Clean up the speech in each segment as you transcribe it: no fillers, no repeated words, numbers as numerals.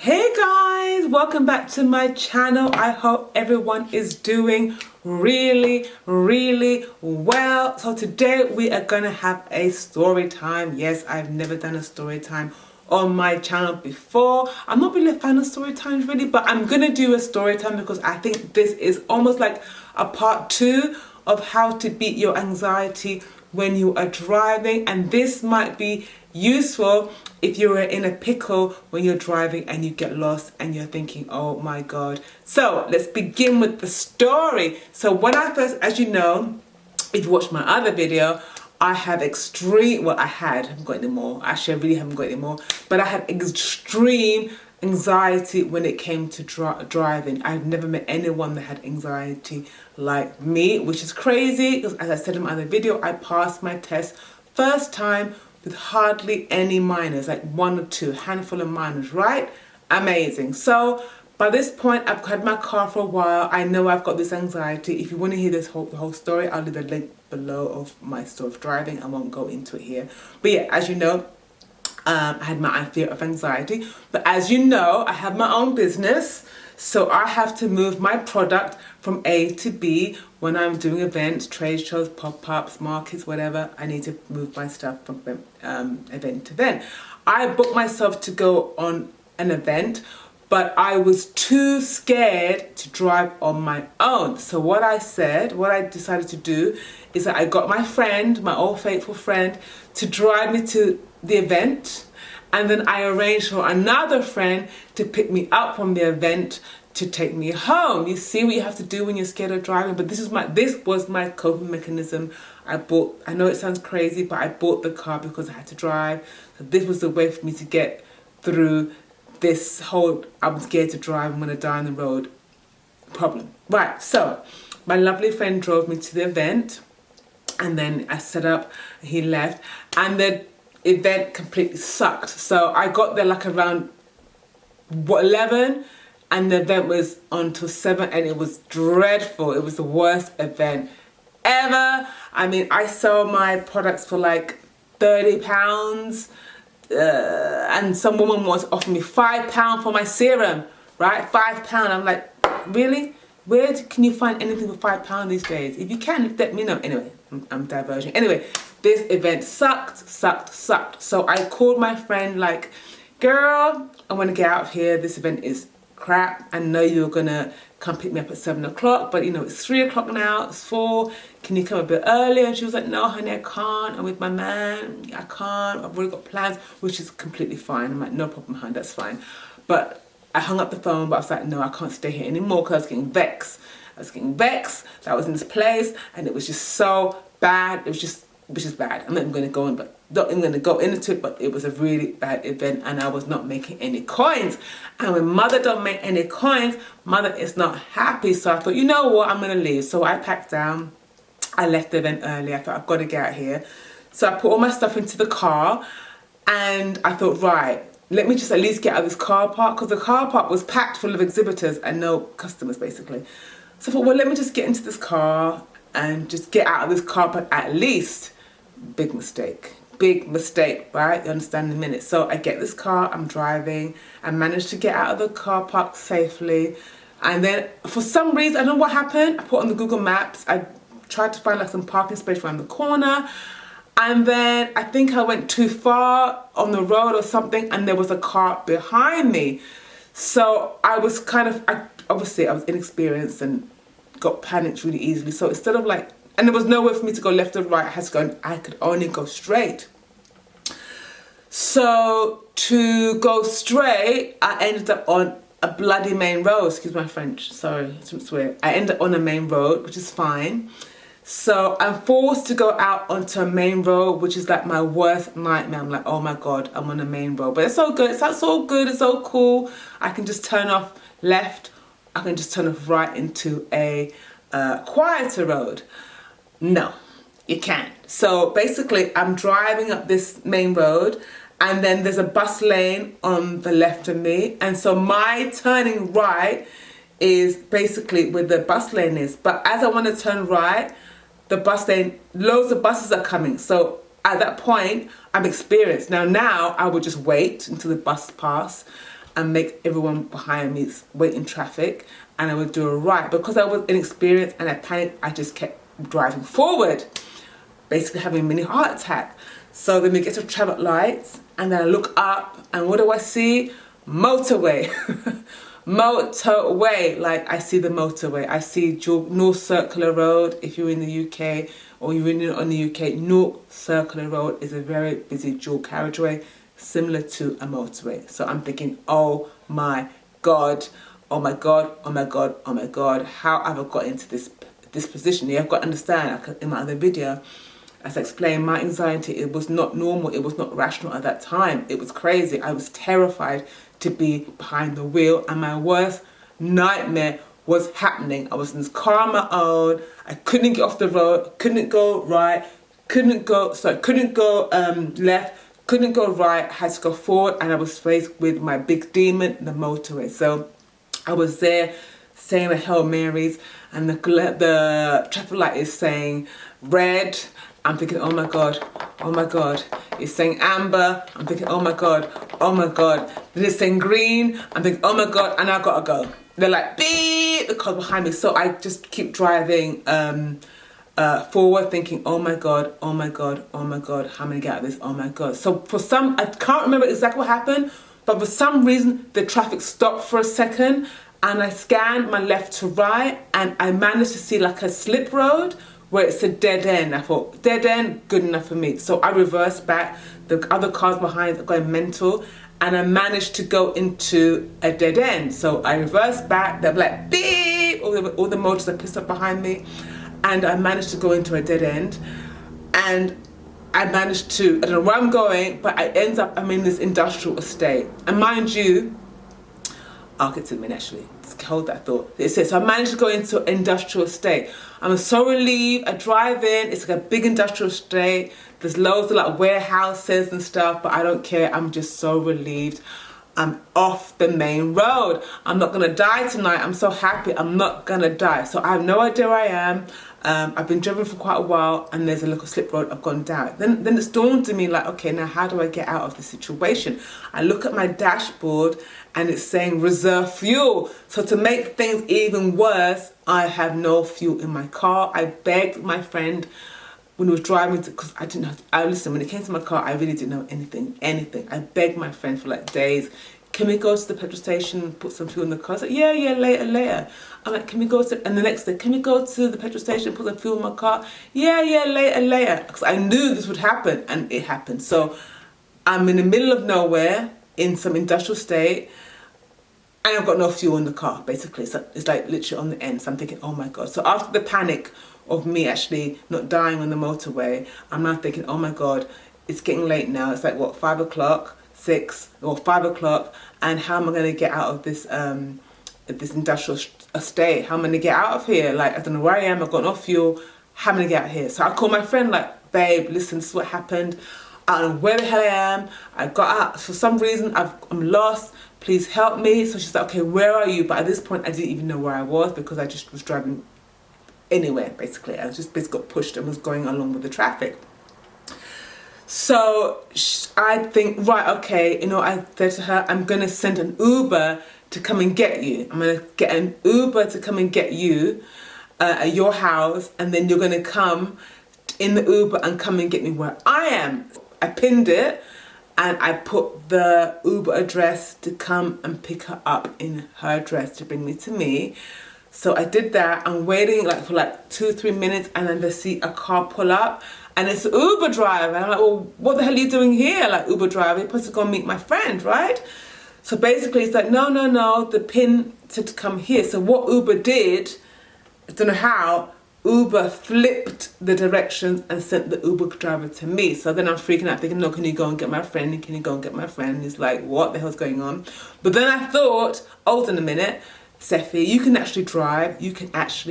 Hey guys, welcome back to my channel. I hope everyone is doing really well. So today we are gonna have a story time. Yes, I've never done a story time on my channel before. I'm not really a fan of story times really, but I'm gonna do a story time because I think this is almost like a part 2 of how to beat your anxiety when you are driving, and this might be useful if you're in a pickle when you're driving and you get lost and you're thinking, oh my god. So let's begin with the story. So when I first, as you know, if you watched my other video, I have extreme, well I haven't got any more, actually I really haven't got any more, but I had extreme anxiety when it came to driving. I've never met anyone that had anxiety like me, which is crazy because as I said in my other video, I passed my test first time with hardly any minors, like 1 or 2, handful of minors, right? Amazing. So by this point, I've had my car for a while. I know I've got this anxiety. If you want to hear the whole story, I'll leave a link below of my story of driving. I won't go into it here. But yeah, as you know, I had my fear of anxiety. But as you know, I have my own business. So I have to move my product from A to B when I'm doing events, trade shows, pop-ups, markets, whatever. I need to move my stuff from event to event. I booked myself to go on an event, but I was too scared to drive on my own. So what I decided to do is that I got my friend, my old faithful friend, to drive me to the event. And then I arranged for another friend to pick me up from the event to take me home. You see what you have to do when you're scared of driving, but this was my coping mechanism. I know it sounds crazy, but I bought the car because I had to drive. So this was the way for me to get through this whole I'm scared to drive, I'm gonna die on the road problem. Right, so my lovely friend drove me to the event and then I set up, he left, and the event completely sucked. So I got there like around 11 and the event was on till 7 and it was dreadful. It was the worst event ever. I mean, I sold my products for like £30 and some woman wants to offer me £5 for my serum, right? £5. I'm like, really? Where can you find anything for £5 these days? If you can, let me know. Anyway, I'm diverging. Anyway, this event sucked. So I called my friend like, girl, I want to get out of here. This event is crap. I know you're going to come pick me up at 7 o'clock, but you know, it's 3 o'clock now, it's 4. Can you come a bit earlier? And she was like, no, honey, I can't. I'm with my man. I can't. I've already got plans, which is completely fine. I'm like, no problem, honey, that's fine. But I hung up the phone, but I was like, no, I can't stay here anymore because I was getting vexed. That I was in this place and it was just so bad. It was just bad. I'm not even going to go in, but not even going to go into it, but it was a really bad event and I was not making any coins. And when mother don't make any coins, mother is not happy. So I thought, you know what, I'm going to leave. So I packed down. I left the event early. I thought, I've got to get out here. So I put all my stuff into the car and I thought, right, let me just at least get out of this car park, because the car park was packed full of exhibitors and no customers basically. So I thought, well, let me just get into this car and just get out of this car park at least. Big mistake, right? You understand in a minute. So I get this car, I'm driving, I managed to get out of the car park safely. And then for some reason, I don't know what happened, I put on the Google Maps, I tried to find like some parking space around the corner. And then I think I went too far on the road or something and there was a car behind me. So I was obviously I was inexperienced and got panicked really easily. So instead of like, and there was nowhere for me to go left or right, I could only go straight. So to go straight, I ended up on a bloody main road, excuse my French, sorry, I shouldn't swear. I ended up on a main road, which is fine. So I'm forced to go out onto a main road, which is like my worst nightmare. I'm like, oh my God, I'm on a main road. But it's all good, it's all good, it's all cool. I can just turn off left, I can just turn off right into a quieter road. No, you can't. So basically I'm driving up this main road and then there's a bus lane on the left of me. And so my turning right is basically where the bus lane is. But as I want to turn right, the bus lane, loads of buses are coming. So at that point, I'm experienced. Now I would just wait until the bus pass and make everyone behind me wait in traffic, and I would do a right. Because I was inexperienced and I panicked, I just kept driving forward, basically having a mini heart attack. So then we get to traffic lights, and then I look up, and what do I see? Motorway. Motorway. Like, I see the motorway. I see North Circular Road. If you're in the UK or you're in the UK, North Circular Road is a very busy dual carriageway, similar to a motorway. So I'm thinking, oh my God, oh my God, oh my God, oh my God, how have I got into this position? Yeah, I've got to understand, like in my other video, as I explained, my anxiety, it was not normal, it was not rational at that time. It was crazy. I was terrified to be behind the wheel, and my worst nightmare was happening. I was in this car on my own. I couldn't get off the road, couldn't go right, couldn't go left, couldn't go right, had to go forward, and I was faced with my big demon, the motorway. So I was there saying the Hail Marys, and the traffic light is saying red. I'm thinking, oh my God, oh my God. It's saying amber. I'm thinking, oh my God, oh my God. Then it's saying green. I'm thinking, oh my God, and I gotta go. They're like, beep, the car behind me. So I just keep driving forward, thinking, oh my God, oh my God, oh my God, how am I gonna get out of this? Oh my God. So I can't remember exactly what happened, but for some reason, the traffic stopped for a second, and I scanned my left to right, and I managed to see like a slip road where it's a dead end. I thought, dead end, good enough for me. So I reversed back. The other cars behind are going mental, and I managed to go into a dead end. So I reversed back. They're like, beep, all the motors are pissed off behind me, and I managed to go into a dead end, and I managed to, I don't know where I'm going, but I'm in this industrial estate. And mind you, I'll get to it actually. Hold that thought. It says, so I managed to go into an industrial estate. I'm so relieved. I drive in. It's like a big industrial estate. There's loads of like warehouses and stuff, but I don't care. I'm just so relieved. I'm off the main road. I'm not gonna die tonight. I'm so happy. I'm not gonna die. So I have no idea where I am. I've been driving for quite a while, and there's a little slip road I've gone down. Then it's dawned on me like, okay, now how do I get out of this situation? I look at my dashboard, and it's saying reserve fuel. So to make things even worse, I have no fuel in my car. I begged my friend when he was driving, because I didn't know. Listen, when it came to my car, I really didn't know anything. I begged my friend for like days. Can we go to the petrol station and put some fuel in the car? I said, yeah, later. I'm like, can we go to, and the next day, can we go to the petrol station and put some fuel in my car? Yeah, later. Because I knew this would happen, and it happened. So I'm in the middle of nowhere in some industrial estate, and I've got no fuel in the car, basically. So it's like literally on the end. So I'm thinking, oh my God. So after the panic of me actually not dying on the motorway, I'm now thinking, oh my God, it's getting late now. It's like, what, 5 o'clock? 6 or 5 o'clock, and how am I going to get out of this this industrial estate? How am I going to get out of here? Like, I don't know where I am. I've got no fuel. How am I going to get out of here? So I called my friend, like, babe, listen, this is what happened. I don't know where the hell I am. I got out for some reason. I'm lost. Please help me. So she's like, okay, where are you? But at this point, I didn't even know where I was, because I just was driving anywhere, basically. I just basically got pushed and was going along with the traffic. So I think, right, okay, you know, I said to her, I'm going to send an Uber to come and get you. I'm going to get an Uber to come and get you at your house, and then you're going to come in the Uber and come and get me where I am. I pinned it, and I put the Uber address to come and pick her up in her address to bring me to me. So I did that. I'm waiting like for like 2-3 minutes, and then I see a car pull up, and it's an Uber driver. And I'm like, well, what the hell are you doing here? Like, Uber driver, you're supposed to go and meet my friend, right? So basically it's like, no, the pin said to come here. So what Uber did, I don't know how, Uber flipped the directions and sent the Uber driver to me. So then I'm freaking out, thinking, no, can you go and get my friend? Can you go and get my friend? And he's like, what the hell's going on? But then I thought, hold on a minute, Sephi, you can actually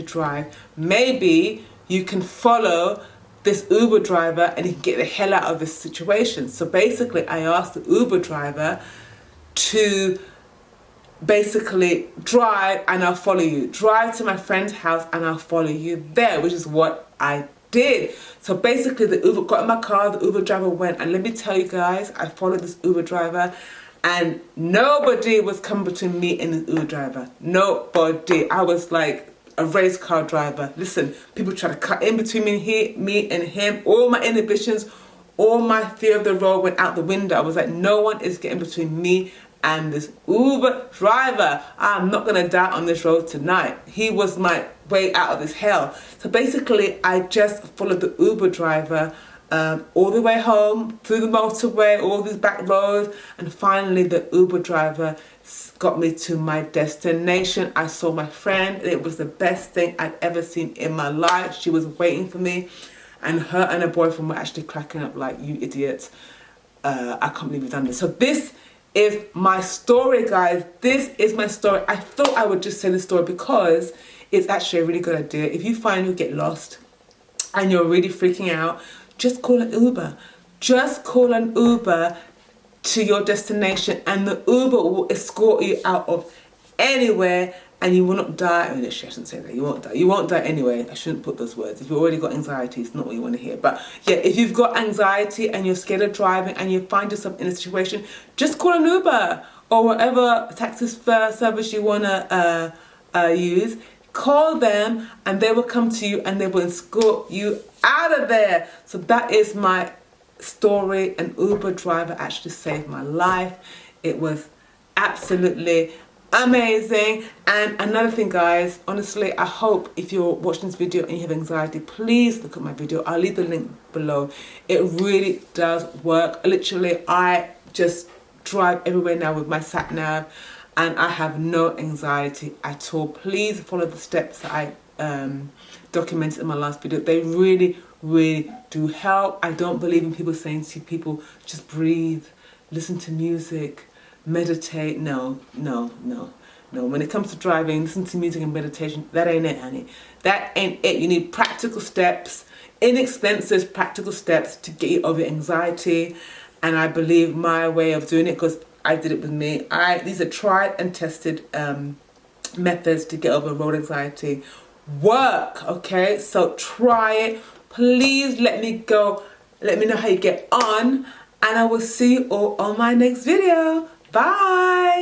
drive. Maybe you can follow this Uber driver and he can get the hell out of this situation. So basically I asked the Uber driver to basically drive and I'll follow you. Drive to my friend's house and I'll follow you there, which is what I did. So basically the Uber got in my car, the Uber driver went, and let me tell you guys, I followed this Uber driver, and nobody was coming between me and the Uber driver. Nobody. I was like a race car driver. Listen, people try to cut in between me and him. All my inhibitions, all my fear of the road went out the window. I was like, no one is getting between me and this Uber driver. I'm not gonna die on this road tonight. He was my way out of this hell. So basically, I just followed the Uber driver all the way home, through the motorway, all these back roads, and finally the Uber driver got me to my destination. I saw my friend, and it was the best thing I'd ever seen in my life. She was waiting for me, and her and her boyfriend were actually cracking up like, you idiots, I can't believe you've done this. So this is my story, guys. This is my story. I thought I would just say the story because it's actually a really good idea. If you find you get lost and you're really freaking out, just call an Uber. Just call an Uber to your destination, and the Uber will escort you out of anywhere, and you will not die. I shouldn't say that. You won't die. You won't die anyway. I shouldn't put those words. If you've already got anxiety, it's not what you want to hear. But yeah, if you've got anxiety and you're scared of driving and you find yourself in a situation, just call an Uber or whatever taxi service you want to use. Call them and they will come to you and they will escort you out of there. So that is my story. An Uber driver actually saved my life. It was absolutely amazing. And another thing, guys, honestly, I hope if you're watching this video and you have anxiety, please look at my video. I'll leave the link below. It really does work. Literally, I just drive everywhere now with my sat nav, and I have no anxiety at all. Please follow the steps that I documented in my last video. They really, really do help. I don't believe in people saying to people, just breathe, listen to music, meditate. No. When it comes to driving, listen to music and meditation, that ain't it, honey. That ain't it. You need practical steps, inexpensive practical steps to get you over anxiety. And I believe my way of doing it, because I did it with me. These are tried and tested methods to get over road anxiety. Work, okay? So try it. Please let me know how you get on, and I will see you all on my next video. Bye.